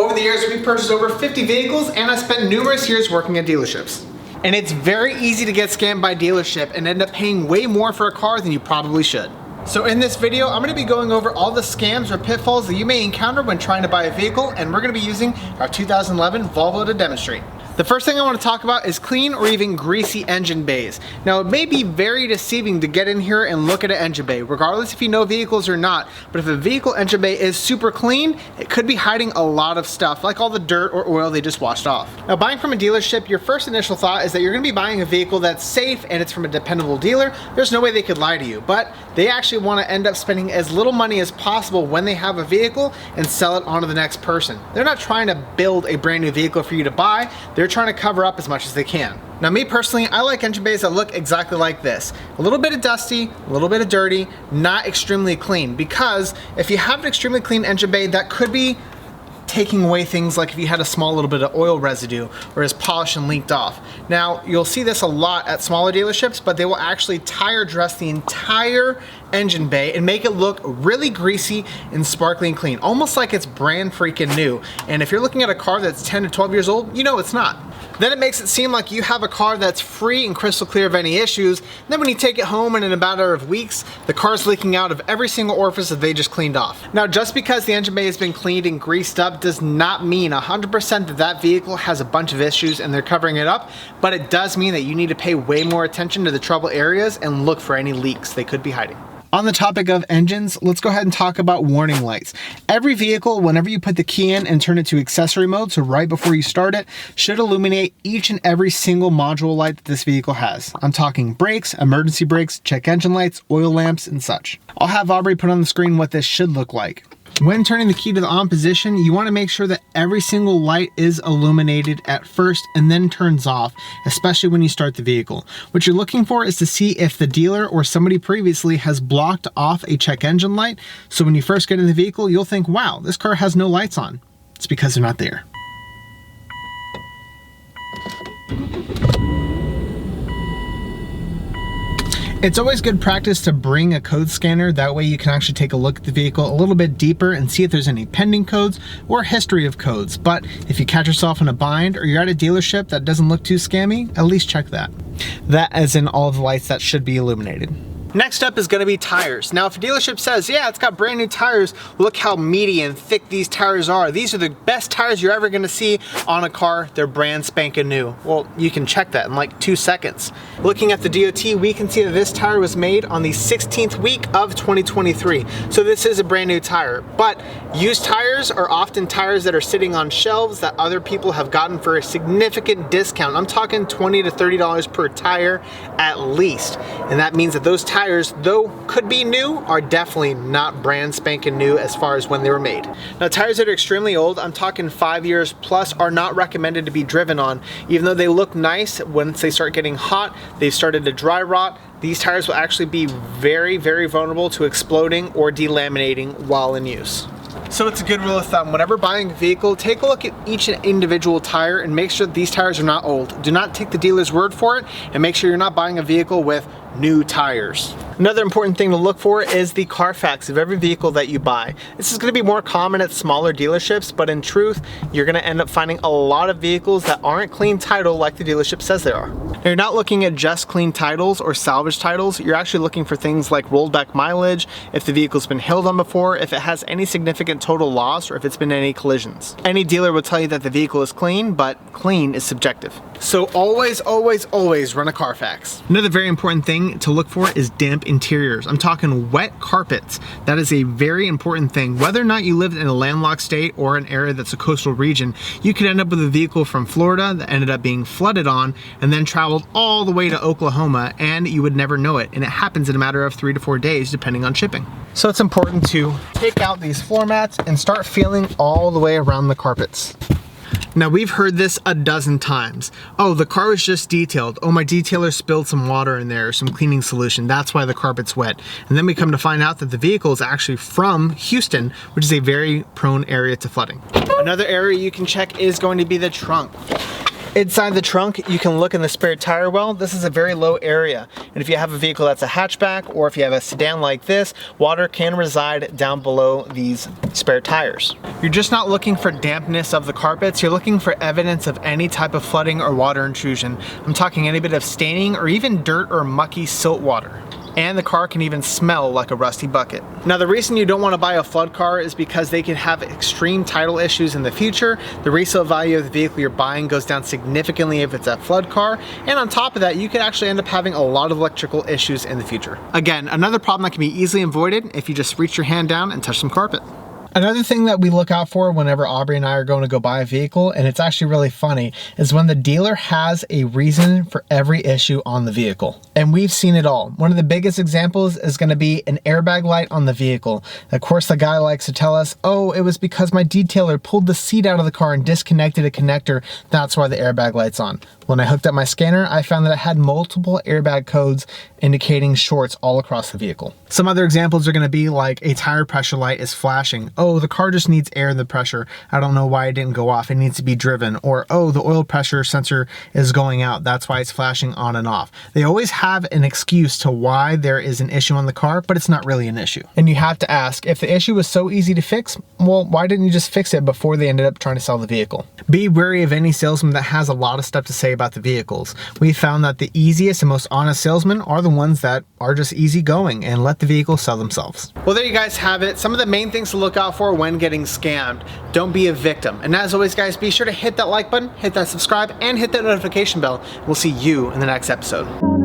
Over the years, we've purchased over 50 vehicles and I spent numerous years working at dealerships. And it's very easy to get scammed by dealership and end up paying way more for a car than you probably should. So in this video, I'm gonna be going over all the scams or pitfalls that you may encounter when trying to buy a vehicle, and we're gonna be using our 2011 Volvo to demonstrate. The first thing I want to talk about is clean or even greasy engine bays. Now, it may be very deceiving to get in here and look at an engine bay, regardless if you know vehicles or not, but if a vehicle engine bay is super clean, it could be hiding a lot of stuff, like all the dirt or oil they just washed off. Now, buying from a dealership, your first initial thought is that you're going to be buying a vehicle that's safe and it's from a dependable dealer. There's no way they could lie to you, but they actually want to end up spending as little money as possible when they have a vehicle and sell it on to the next person. They're not trying to build a brand new vehicle for you to buy. They're trying to cover up as much as they can. Now, me personally, I like engine bays that look exactly like this. A little bit of dusty, a little bit of dirty, not extremely clean, because if you have an extremely clean engine bay, that could be taking away things like if you had a small little bit of oil residue or is polished and leaked off. Now, you'll see this a lot at smaller dealerships, but they will actually tire dress the entire engine bay and make it look really greasy and sparkling clean, almost like it's brand freaking new. And if you're looking at a car that's 10 to 12 years old, you know it's not. Then it makes it seem like you have a car that's free and crystal clear of any issues. And then when you take it home and in a matter of weeks, the car's leaking out of every single orifice that they just cleaned off. Now, just because the engine bay has been cleaned and greased up does not mean 100% that that vehicle has a bunch of issues and they're covering it up, but it does mean that you need to pay way more attention to the trouble areas and look for any leaks they could be hiding. On the topic of engines, let's go ahead and talk about warning lights. Every vehicle, whenever you put the key in and turn it to accessory mode, so right before you start it, should illuminate each and every single module light that this vehicle has. I'm talking brakes, emergency brakes, check engine lights, oil lamps, and such. I'll have Aubrey put on the screen what this should look like. When turning the key to the on position, you want to make sure that every single light is illuminated at first and then turns off, especially when you start the vehicle. What you're looking for is to see if the dealer or somebody previously has blocked off a check engine light. So when you first get in the vehicle, you'll think, wow, this car has no lights on. It's because they're not there. It's always good practice to bring a code scanner. That way you can actually take a look at the vehicle a little bit deeper and see if there's any pending codes or history of codes. But if you catch yourself in a bind or you're at a dealership that doesn't look too scammy, at least check that. That as in all of the lights that should be illuminated. Next up is going to be tires. Now, if a dealership says, yeah, it's got brand new tires, look how meaty and thick these tires are. These are the best tires you're ever going to see on a car. They're brand spanking new. Well, you can check that in like 2 seconds. Looking at the DOT, we can see that this tire was made on the 16th week of 2023. So this is a brand new tire. But used tires are often tires that are sitting on shelves that other people have gotten for a significant discount. I'm talking $20 to $30 per tire at least. And that means that those tires, though could be new, are definitely not brand spanking new as far as when they were made. Now, tires that are extremely old, I'm talking 5 years plus, are not recommended to be driven on. Even though they look nice, once they start getting hot, they've started to dry rot. These tires will actually be very, very vulnerable to exploding or delaminating while in use. So it's a good rule of thumb, whenever buying a vehicle, take a look at each individual tire and make sure that these tires are not old. Do not take the dealer's word for it, and make sure you're not buying a vehicle with new tires. Another important thing to look for is the Carfax of every vehicle that you buy. This is going to be more common at smaller dealerships, but in truth, you're going to end up finding a lot of vehicles that aren't clean title like the dealership says they are. Now, you're not looking at just clean titles or salvage titles. You're actually looking for things like rolled back mileage, if the vehicle's been hailed on before, if it has any significant total loss, or if it's been any collisions. Any dealer will tell you that the vehicle is clean, but clean is subjective. So always, always, always run a Carfax. Another very important thing to look for is damp interiors. I'm talking wet carpets. That is a very important thing. Whether or not you live in a landlocked state or an area that's a coastal region, you could end up with a vehicle from Florida that ended up being flooded on and then traveled all the way to Oklahoma, and you would never know it. And it happens in a matter of 3 to 4 days, depending on shipping. So it's important to take out these floor mats and start feeling all the way around the carpets. Now, we've heard this a dozen times. Oh, the car was just detailed. Oh, my detailer spilled some water in there, some cleaning solution. That's why the carpet's wet. And then we come to find out that the vehicle is actually from Houston, which is a very prone area to flooding. Another area you can check is going to be the trunk. Inside the trunk, you can look in the spare tire well. This is a very low area. And if you have a vehicle that's a hatchback, or if you have a sedan like this, water can reside down below these spare tires. You're just not looking for dampness of the carpets, you're looking for evidence of any type of flooding or water intrusion. I'm talking any bit of staining or even dirt or mucky silt water. And the car can even smell like a rusty bucket. Now, the reason you don't want to buy a flood car is because they can have extreme title issues in the future. The resale value of the vehicle you're buying goes down significantly if it's a flood car. And on top of that, you could actually end up having a lot of electrical issues in the future. Again, another problem that can be easily avoided if you just reach your hand down and touch some carpet. Another thing that we look out for whenever Aubrey and I are going to go buy a vehicle, and it's actually really funny, is when the dealer has a reason for every issue on the vehicle. And we've seen it all. One of the biggest examples is going to be an airbag light on the vehicle. Of course, the guy likes to tell us, oh, it was because my detailer pulled the seat out of the car and disconnected a connector. That's why the airbag light's on. When I hooked up my scanner, I found that it had multiple airbag codes indicating shorts all across the vehicle. Some other examples are going to be like a tire pressure light is flashing. Oh, the car just needs air in the pressure. I don't know why it didn't go off. It needs to be driven. Or, oh, the oil pressure sensor is going out. That's why it's flashing on and off. They always have an excuse to why there is an issue on the car, but it's not really an issue. And you have to ask, if the issue was so easy to fix, well, why didn't you just fix it before they ended up trying to sell the vehicle? Be wary of any salesman that has a lot of stuff to say about the vehicles. We found that the easiest and most honest salesmen are the ones that are just easygoing and let the vehicle sell themselves. Well, there you guys have it. Some of the main things to look out for when getting scammed. Don't be a victim. And as always, guys, be sure to hit that like button, hit that subscribe, and hit that notification bell. We'll see you in the next episode.